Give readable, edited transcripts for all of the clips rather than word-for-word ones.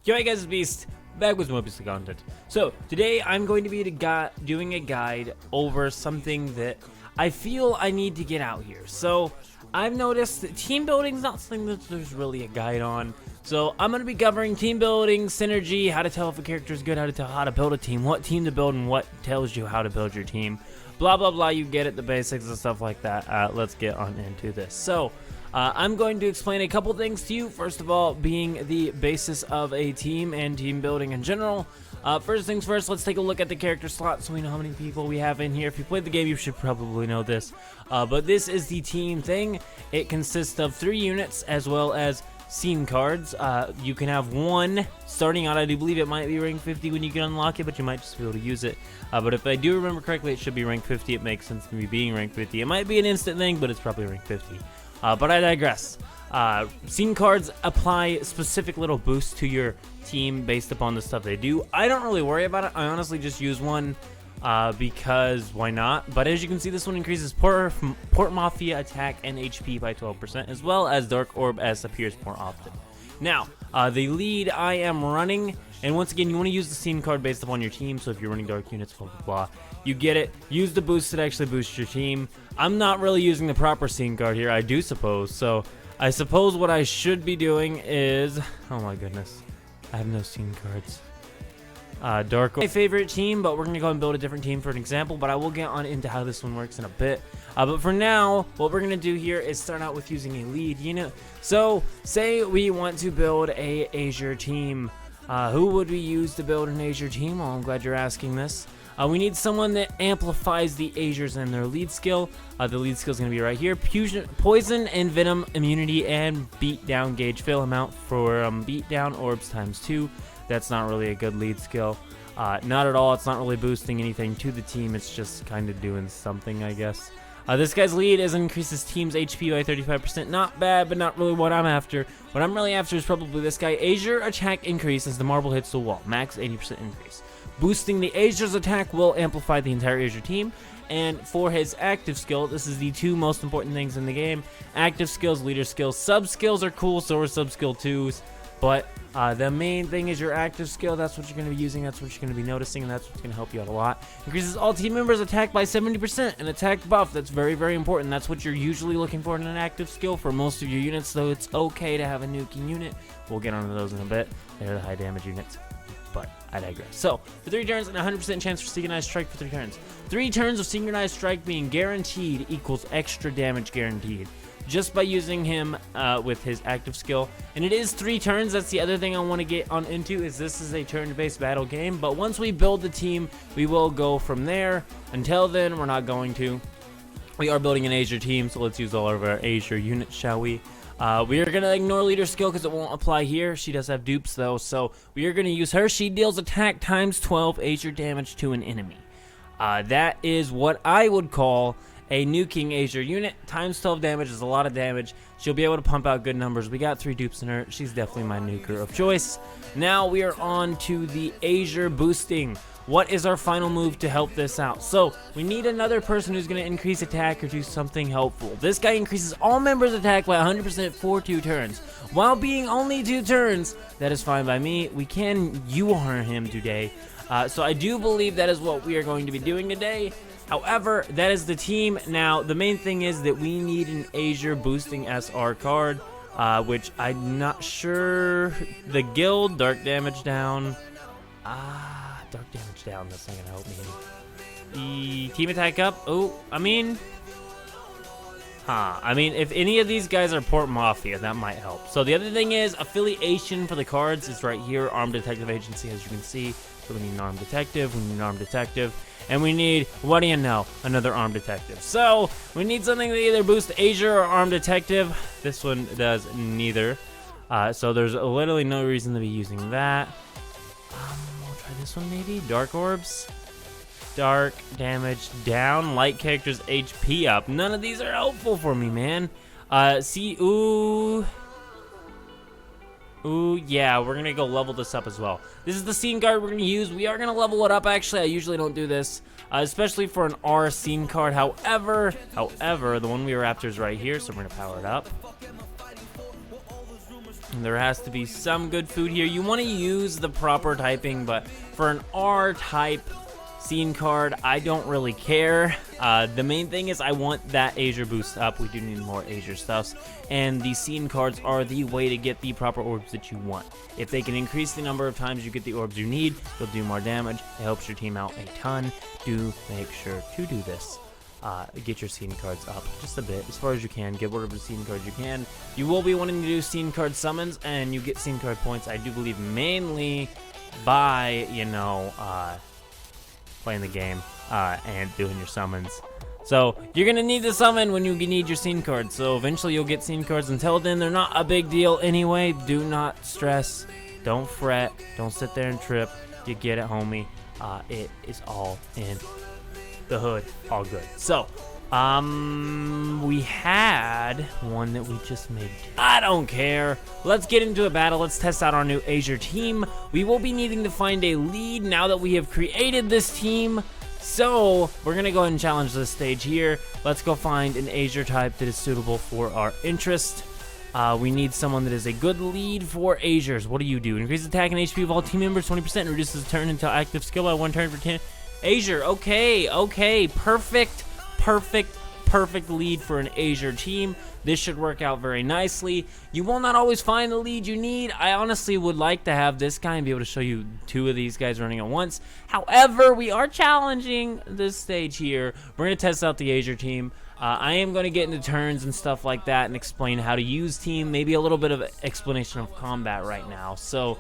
Yo, hey guys, it's Beast, back with more Beast content. So, today I'm going to be doing a guide over something that I feel I need to get out here. So, I've noticed that team building is not something that there's really a guide on. So, I'm going to be covering team building, synergy, how to tell if a character is good, how to tell how to build a team, what team to build, and what tells you how to build your team. Blah, blah, blah, you get it, the basics and stuff like that. Let's get on into this. So, I'm going to explain a couple things to you. First of all, being the basis of a team and team building in general. First things first, let's take a look at the character slot so we know how many people we have in here. If you played the game, you should probably know this. But this is the team thing. It consists of 3 units as well as scene cards. You can have one starting out. I do believe it might be rank 50 when you can unlock it, but you might just be able to use it. But if I do remember correctly, it should be rank 50. It makes sense to me being rank 50. It might be an instant thing, but it's probably rank 50. But I digress. Scene cards apply specific little boosts to your team based upon the stuff they do. I don't really worry about it. I honestly just use one because why not? But as you can see, this one increases Port Mafia attack and HP by 12%, as well as Dark Orb as appears more often. Now, the lead I am running, and once again, you want to use the scene card based upon your team. So if you're running dark units, blah, blah, blah, you get it. Use the boost that actually boosts your team. I'm not really using the proper scene card here, I do suppose. So I suppose what I should be doing is, oh my goodness, I have no scene cards. Dark Orb, my favorite team, but we're gonna go and build a different team for an example. But I will get on into how this one works in a bit. But for now, what we're gonna do here is start out with using a lead unit. So say we want to build a Azure team. Who would we use to build an Azure team? Well, I'm glad you're asking this. We need someone that amplifies the Azures and their lead skill. The lead skill is going to be right here. Poison and Venom immunity and beatdown gauge fill amount for beatdown orbs ×2. That's not really a good lead skill. Not at all. It's not really boosting anything to the team. It's just kind of doing something, I guess. This guy's lead is increases team's HP by 35%. Not bad, but not really what I'm after. What I'm really after is probably this guy. Azure attack increase as the marble hits the wall. Max 80% increase. Boosting the Azure's attack will amplify the entire Azure team. And for his active skill, this is the 2 most important things in the game. Active skills, leader skills. Sub skills are cool, so are sub skill 2s. But the main thing is your active skill. That's what you're going to be using. That's what you're going to be noticing. And that's what's going to help you out a lot. Increases all team members' attack by 70%. An attack buff. That's very, very important. That's what you're usually looking for in an active skill for most of your units. So it's okay to have a nuking unit. We'll get onto those in a bit. They're the high damage units. But I digress. So, for 3 turns and 100% chance for Synchronized Strike for 3 turns. 3 turns of Synchronized Strike being guaranteed equals extra damage guaranteed. Just by using him with his active skill. And it is 3 turns. That's the other thing I want to get on into, is this is a turn-based battle game. But once we build the team, we will go from there. Until then, we're not going to. We are building an Azure team, so let's use all of our Azure units, shall we? We are going to ignore leader skill because it won't apply here. She does have dupes though, so we are going to use her. She deals attack ×12 Azure damage to an enemy. That is what I would call a nuking Azure unit. ×12 damage is a lot of damage. She'll be able to pump out good numbers. We got 3 dupes in her. She's definitely my nuker of choice. Now we are on to the Azure boosting. What is our final move to help this out? So, we need another person who's going to increase attack or do something helpful. This guy increases all members' attack by 100% for 2 turns. While being only 2 turns, that is fine by me. We can UR him today. So I do believe that is what we are going to be doing today. However, that is the team. Now, the main thing is that we need an Azure boosting SR card, which I'm not sure. The guild, dark damage down. Dark damage down, that's not gonna help me. The team attack up. Oh, I mean, if any of these guys are Port Mafia, that might help. So the other thing is affiliation for the cards is right here. Armed Detective Agency, as you can see. So we need an armed detective. We need an armed detective, and we need, what do you know, another armed detective. So we need something that either boosts Azure or armed detective. This one does neither. So there's literally no reason to be using that. This one maybe? Dark Orbs? Dark damage down. Light characters HP up. None of these are helpful for me, man. Ooh, yeah, we're gonna go level this up as well. This is the scene card we're gonna use. We are gonna level it up, actually. I usually don't do this, especially for an R scene card. However, the one we were after is right here, so we're gonna power it up. There has to be some good food here. You want to use the proper typing, but for an R-type scene card, I don't really care. The main thing is I want that Azure boost up. We do need more Azure stuffs, and the scene cards are the way to get the proper orbs that you want. If they can increase the number of times you get the orbs you need, you'll do more damage. It helps your team out a ton. Do make sure to do this. Get your scene cards up just a bit, as far as you can. Get whatever scene cards you can. You will be wanting to do scene card summons, and you get scene card points, I do believe, mainly by, you know, playing the game and doing your summons. So you're gonna need to summon when you need your scene cards. So eventually you'll get scene cards. Until then, they're not a big deal anyway. Do not stress. Don't fret. Don't sit there and trip. You get it, homie. It is all in the hood, all good. So we had one that we just made. I don't care. Let's get into a battle. Let's test out our new Azure team. We will be needing to find a lead now that we have created this team. So we're gonna go ahead and challenge this stage here. Let's go find an Azure type that is suitable for our interest. We need someone that is a good lead for Azures. What do you do? Increase attack and HP of all team members 20%. Reduces turn until active skill by 1 turn for 10. Azure, okay, perfect lead for an Azure team. This should work out very nicely. You will not always find the lead you need. I honestly would like to have this guy and be able to show you 2 of these guys running at once. However, we are challenging this stage here. We're going to test out the Azure team. I am going to get into turns and stuff like that and explain how to use team, maybe a little bit of explanation of combat right now. So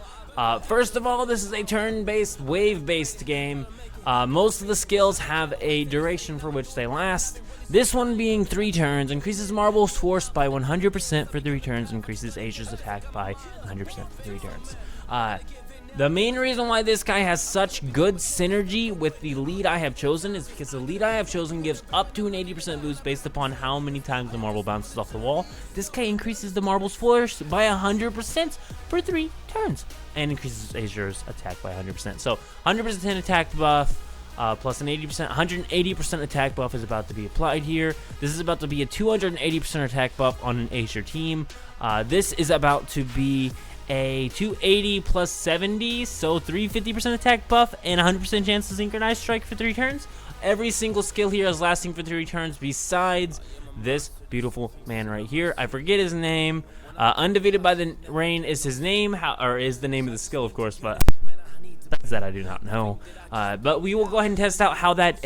first of all, this is a turn-based, wave-based game. Most of the skills have a duration for which they last. This one being 3 turns, increases Marble's force by 100% for 3 turns, increases Azure's attack by 100% for 3 turns. The main reason why this guy has such good synergy with the lead I have chosen is because the lead I have chosen gives up to an 80% boost based upon how many times the marble bounces off the wall. This guy increases the marble's force by 100% for 3 turns and increases Azure's attack by 100%. So 100% attack buff plus an 180% attack buff is about to be applied here. This is about to be a 280% attack buff on an Azure team. This is about to be a 280 plus 70, so 350% attack buff and 100% chance to synchronize strike for 3 turns. Every single skill here is lasting for 3 turns besides this beautiful man right here. I forget his name. Undefeated by the Rain is his name, or is the name of the skill, of course, but that I do not know. But we will go ahead and test out how that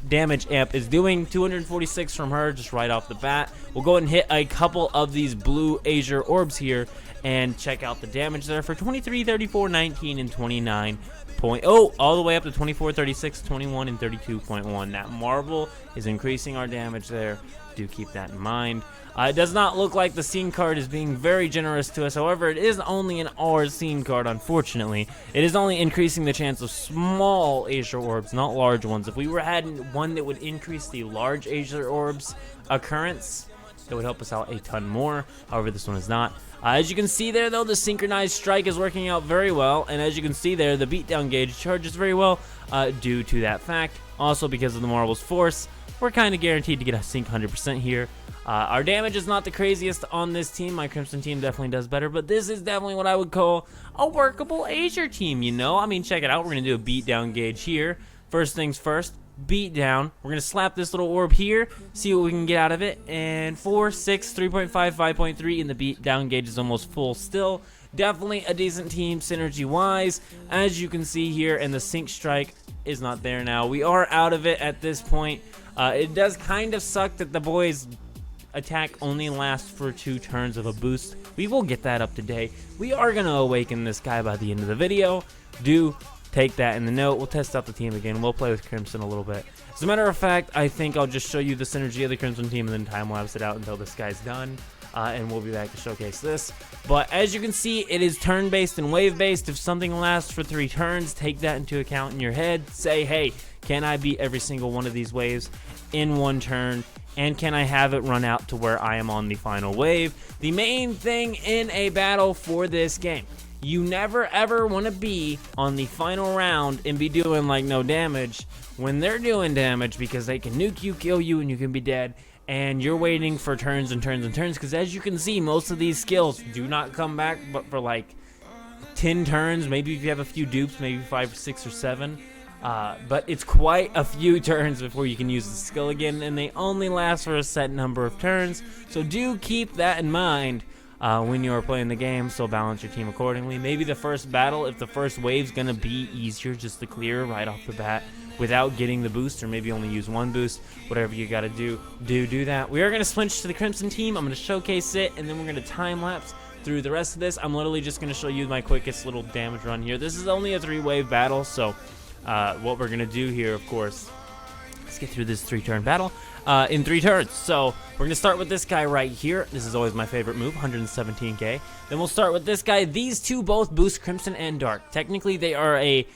damage amp is doing. 246 from her just right off the bat. We'll go ahead and hit a couple of these blue Azure orbs here and check out the damage there for 23, 34, 19, and 29. All the way up to 24, 36, 21, and 32.1. That marble is increasing our damage there. Do keep that in mind. It does not look like the scene card is being very generous to us. However, it is only an R scene card, unfortunately. It is only increasing the chance of small Azure orbs, not large ones. If we had one that would increase the large Azure orbs occurrence, it would help us out a ton more. However, this one is not. As you can see there, though, the synchronized strike is working out very well. And as you can see there, the beatdown gauge charges very well due to that fact. Also, because of the marble's force, we're kind of guaranteed to get a sync 100% here. Our damage is not the craziest on this team. My Crimson team definitely does better, but this is definitely what I would call a workable Azure team, you know? I mean, check it out. We're going to do a beatdown gauge here. First things first, beat down. We're going to slap this little orb here, see what we can get out of it. And 4, 6, 3.5, 5.3, and the beat down gauge is almost full still. Definitely a decent team synergy-wise, as you can see here, and the sync strike is not there now. We are out of it at this point. It does kind of suck that the boys' attack only lasts for 2 turns of a boost. We will get that up today. We are going to awaken this guy by the end of the video. Do take that in the note. We'll test out the team again. We'll play with Crimson a little bit. As a matter of fact, I think I'll just show you the synergy of the Crimson team and then time-lapse it out until this guy's done. And we'll be back to showcase this. But as you can see, it is turn-based and wave-based. If something lasts for 3 turns, take that into account in your head. Say, hey, can I beat every single one of these waves in 1 turn? And can I have it run out to where I am on the final wave? The main thing in a battle for this game, you never ever want to be on the final round and be doing like no damage when they're doing damage, because they can nuke you, kill you, and you can be dead. and you're waiting for turns and turns and turns, because as you can see, most of these skills do not come back but for like 10 turns, maybe if you have a few dupes, maybe 5, 6, or 7. But it's quite a few turns before you can use the skill again, and they only last for a set number of turns, so do keep that in mind when you're playing the game, so balance your team accordingly. Maybe the first battle, if the first wave's gonna be easier just to clear right off the bat without getting the boost, or maybe only use one boost, whatever you gotta do that. We are gonna switch to the Crimson team. I'm gonna showcase it, and then we're gonna time-lapse through the rest of this. I'm literally just gonna show you my quickest little damage run here. This is only a 3-wave battle, so what we're gonna do here, of course, let's get through this 3-turn battle in 3 turns. So we're gonna start with this guy right here. This is always my favorite move, 117k. Then we'll start with this guy. These two both boost Crimson and Dark. Technically, they are a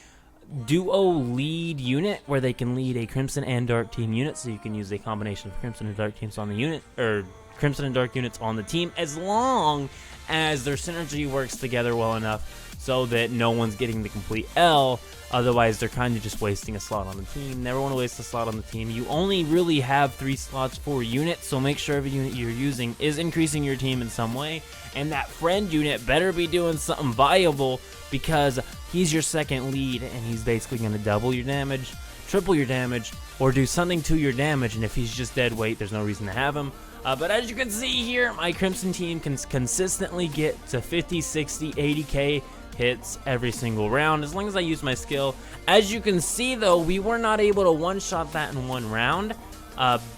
duo lead unit where they can lead a Crimson and Dark team unit, so you can use a combination of Crimson and Dark teams on the unit, or Crimson and Dark units on the team, as long as their synergy works together well enough so that no one's getting the complete L. Otherwise, they're kind of just wasting a slot on the team. Never want to waste a slot on the team. You only really have 3 slots for units, so make sure every unit you're using is increasing your team in some way. And that friend unit better be doing something viable, because he's your second lead, and he's basically going to double your damage, triple your damage, or do something to your damage. And if he's just dead weight, there's no reason to have him. But as you can see here, my Crimson team can consistently get to 50, 60, 80k hits every single round, as long as I use my skill. As you can see, though, we were not able to one-shot that in 1 round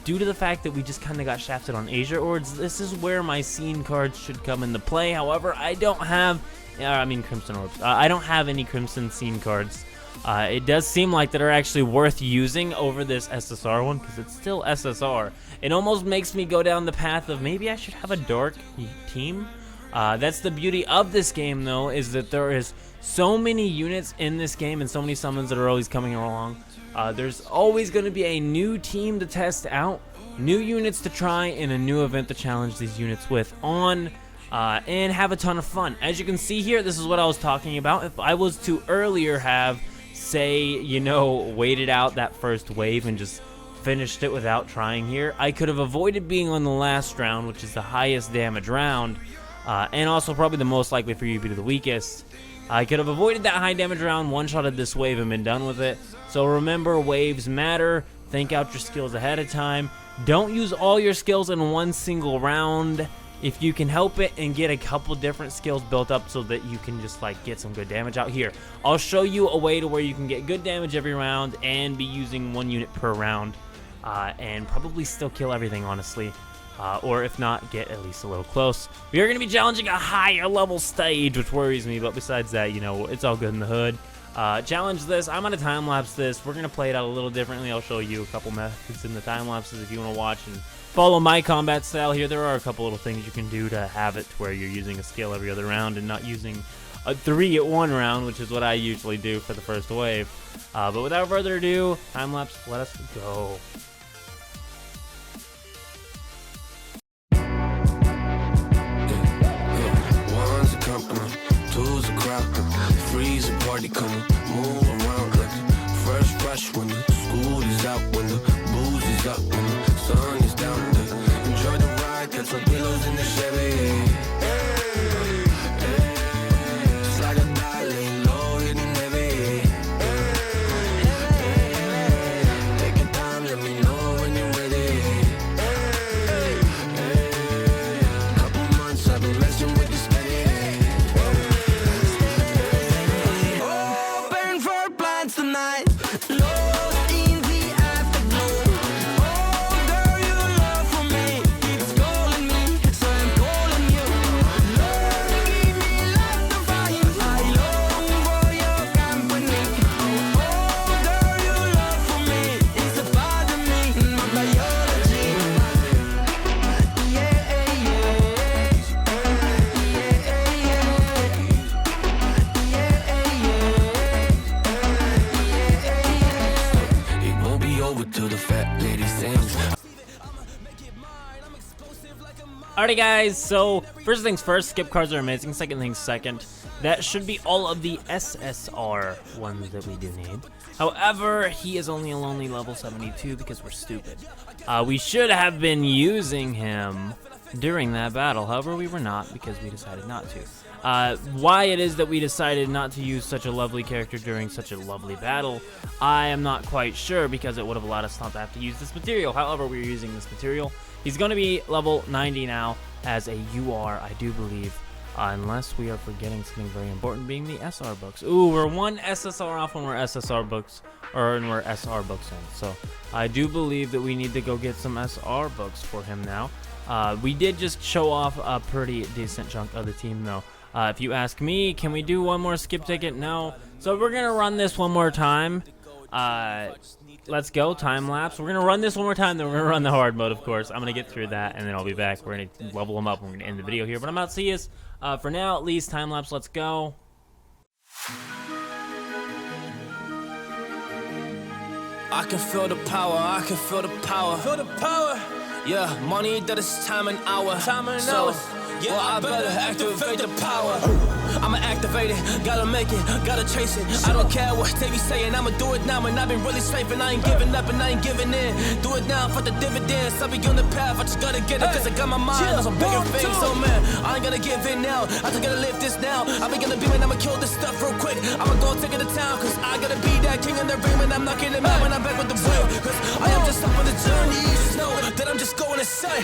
due to the fact that we just kind of got shafted on Azure Ords. This is where my scene cards should come into play. However, I don't have, Crimson Orbs. I don't have any Crimson scene cards. It does seem like that are actually worth using over this SSR one, because it's still SSR. It almost makes me go down the path of maybe I should have a Dark team. That's the beauty of this game, though, is that there is so many units in this game and so many summons that are always coming along. There's always going to be a new team to test out, new units to try, and a new event to challenge these units with on, and have a ton of fun. As you can see here, this is what I was talking about. If I was to earlier have, say, waited out that first wave and just finished it without trying here, I could have avoided being on the last round, which is the highest damage round, and also probably the most likely for you to be the weakest. I could have avoided that high damage round, one-shotted this wave, and been done with it. So remember, waves matter. Think out your skills ahead of time. Don't use all your skills in one single round if you can help it, and get a couple different skills built up so that you can just get some good damage out here. I'll show you a way to where you can get good damage every round and be using 1 unit per round, and probably still kill everything, honestly. Or if not, get at least a little close. We are going to be challenging a higher level stage, which worries me, but besides that, it's all good in the hood. Challenge this. I'm going to time-lapse this. We're going to play it out a little differently. I'll show you a couple methods in the time-lapses if you want to watch and follow my combat style here. There are a couple little things you can do to have it to where you're using a skill every other round and not using a 3 at 1 round, which is what I usually do for the first wave. But without further ado, time-lapse, let us go. Two's a crowd, freeze a party, come move around like the first rush when the school is out, when the booze is up, when the sun is down. Enjoy the ride, got some pillows in the Chevy. Just like a dolly, low hitting heavy. Take your time, let me know when you're ready. Couple months I've been messing with this steady. Tonight, Lord. Alrighty guys, so first things first, skip cards are amazing. Second things second, that should be all of the SSR ones that we do need. However, he is only a lonely level 72 because we're stupid. We should have been using him during that battle. However, we were not because we decided not to. Why it is that we decided not to use such a lovely character during such a lovely battle, I am not quite sure, because it would have allowed us not to have to use this material. However, we're using this material. He's going to be level 90 now as a UR, I do believe, unless we are forgetting something very important, being the SR books. Ooh, we're one SSR off when we're SSR books, or when we're SR books in. So I do believe that we need to go get some SR books for him now. We did just show off a pretty decent chunk of the team, though. If you ask me, can we do one more skip ticket? No. So we're going to run this one more time. Let's go, time lapse. We're going to run this one more time, then we're going to run the hard mode, of course. I'm going to get through that, and then I'll be back. We're going to level them up, and we're going to end the video here. But I'm about to see us. For now, at least, time lapse, let's go. I can feel the power, I can feel the power. Feel the power. Yeah, money that is time and hour. Time and hours. Yeah, well, I better activate the power. I'ma activate it, gotta make it, gotta chase it. I don't care what they be saying, I'ma do it now. And I've been really safe and I ain't giving up and I ain't giving in. Do it now for the dividends, I'll be on the path. I just gotta get it, cause I got my mind on some bigger things. So man, I ain't gonna give in now, I just gotta live this now. I be gonna be when I'ma kill this stuff real quick. I'ma go take it to town, cause I gotta be that king in the ring. And I'm knocking it out when I'm back with the wheel. Cause I am just up on the journey, you just know that I'm just going insane.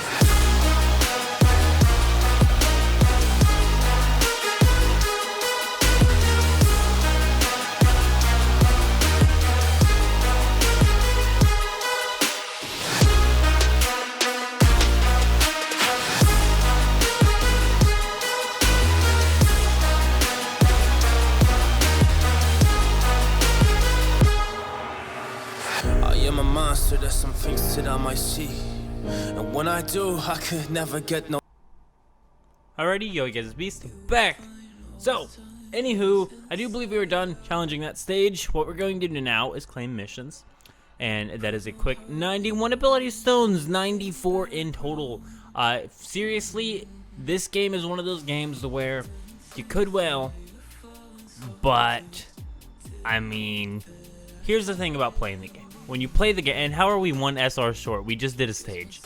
So there's some things that I might see, and when I do, I could never get no. Alrighty, yo guys, Beast back. So, anywho, I do believe we were done challenging that stage. What we're going to do now is claim missions, and that is a quick 91 ability stones, 94 in total. Seriously, this game is one of those games where you could well, but I mean, here's the thing about playing the game. When you play the game, and how are we one SR short? We just did a stage.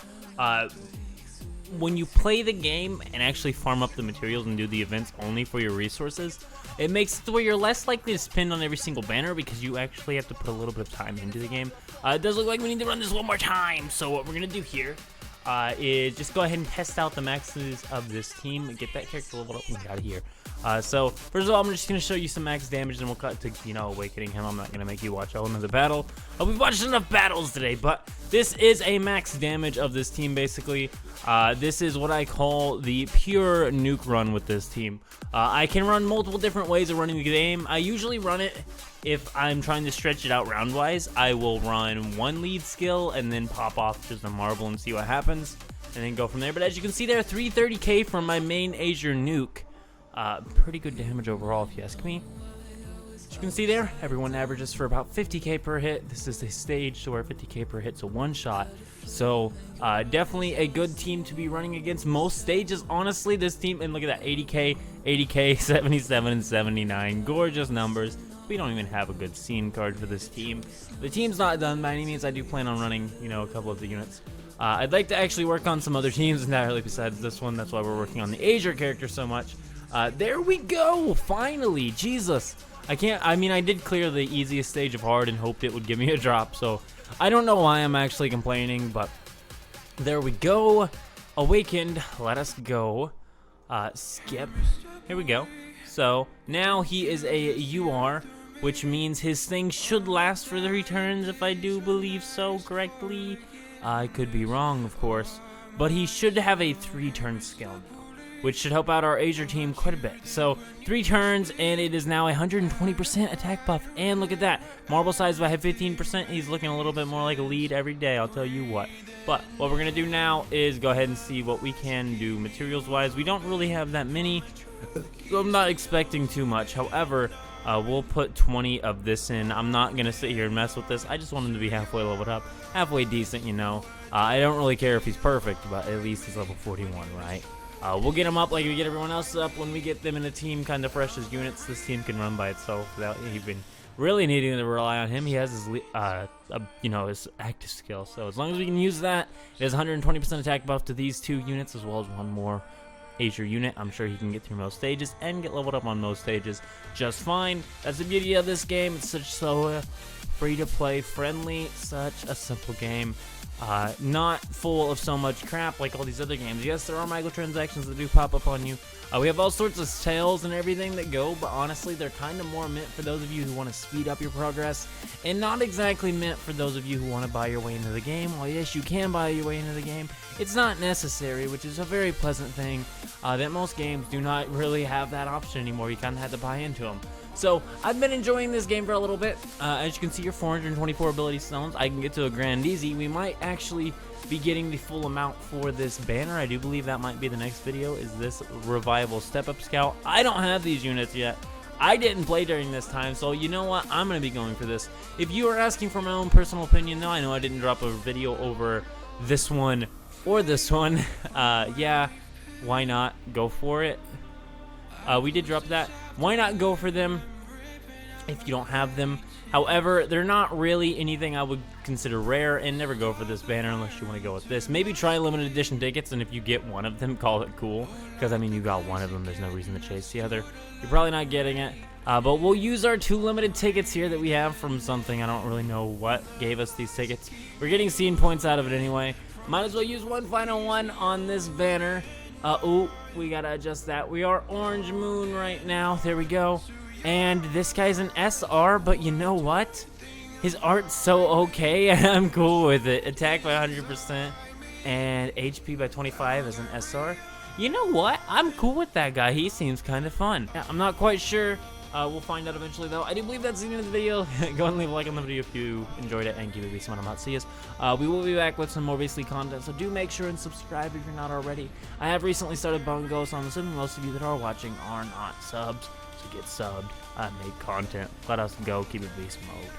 When you play the game and actually farm up the materials and do the events only for your resources, it makes it where you're less likely to spend on every single banner because you actually have to put a little bit of time into the game. It does look like we need to run this one more time. So what we're going to do here is just go ahead and test out the maxes of this team and get that character leveled up and get out of here. So first of all, I'm just going to show you some max damage and we'll cut to, you know, awakening him. I'm not going to make you watch all another battle. We've watched enough battles today, but this is a max damage of this team basically. This is what I call the pure nuke run with this team. I can run multiple different ways of running the game. I usually run it, if I'm trying to stretch it out round-wise, I will run one lead skill and then pop off just a marble and see what happens, and then go from there. But as you can see there, 330k from my main Azure nuke. Pretty good damage overall, if you ask me. As you can see there, everyone averages for about 50k per hit. This is a stage to where 50k per hit's a one-shot. So, definitely a good team to be running against most stages. Honestly, this team, and look at that, 80k, 80k, 77, and 79. Gorgeous numbers. We don't even have a good scene card for this team. The team's not done by any means. I do plan on running, you know, a couple of the units. I'd like to actually work on some other teams entirely besides this one. That's why we're working on the Azure character so much. There we go, finally. Jesus, I did clear the easiest stage of hard and hoped it would give me a drop, so I don't know why I'm actually complaining, but there we go. Awakened, let us go. Skip, here we go. So now he is a UR, which means his thing should last for the returns, if I do believe so correctly. I could be wrong, of course, but he should have a 3-turn skill now, which should help out our Azure team quite a bit. So 3 turns, and it is now 120% attack buff. And look at that, marble size by 15%. He's looking a little bit more like a lead every day, I'll tell you what. But what we're gonna do now is go ahead and see what we can do materials-wise. We don't really have that many, so I'm not expecting too much. However, we'll put 20 of this in. I'm not gonna sit here and mess with this. I just want him to be halfway leveled up, halfway decent, you know. I don't really care if he's perfect, but at least he's level 41, right? We'll get him up like we get everyone else up when we get them in a team kind of fresh as units. This team can run by itself without even really needing to rely on him. He has his, his active skill. So as long as we can use that, it has 120% attack buff to these 2 units as well as 1 more Azure unit. I'm sure he can get through most stages and get leveled up on most stages just fine. That's the beauty of this game. It's so free to play, friendly, such a simple game. Not full of so much crap like all these other games. Yes, there are microtransactions that do pop up on you. We have all sorts of sales and everything that go, but honestly, they're kind of more meant for those of you who want to speed up your progress, and not exactly meant for those of you who want to buy your way into the game. While yes, you can buy your way into the game, it's not necessary, which is a very pleasant thing that most games do not really have that option anymore. You kind of have to buy into them. So I've been enjoying this game for a little bit. As you can see, your 424 ability stones. I can get to a grand easy. We might actually be getting the full amount for this banner. I do believe that might be the next video, is this revival step-up scout. I don't have these units yet. I didn't play during this time, so you know what? I'm going to be going for this. If you are asking for my own personal opinion, though, I know I didn't drop a video over this one or this one. Yeah, why not go for it? We did drop that. Why not go for them if you don't have them? However, they're not really anything I would consider rare, and never go for this banner unless you want to go with this. Maybe try limited edition tickets, and if you get one of them, call it cool. Because, I mean, you got one of them. There's no reason to chase the other. You're probably not getting it. But we'll use our 2 limited tickets here that we have from something. I don't really know what gave us these tickets. We're getting scene points out of it anyway. Might as well use one final one on this banner. Ooh, we gotta adjust that. We are Orange Moon right now. There we go. And this guy's an SR, but you know what? His art's so okay. I'm cool with it. Attack by 100% and HP by 25 as an SR. You know what? I'm cool with that guy. He seems kind of fun. Yeah, I'm not quite sure. We'll find out eventually, though. I do believe that's the end of the video. Go and leave a like on the video if you enjoyed it, and keep it beastly when I'm not see us. We will be back with some more beastly content, so do make sure and subscribe if you're not already. I have recently started Bungo, so I'm assuming most of you that are watching are not subs. So get subbed, make content. Let us go. Keep it beast mode.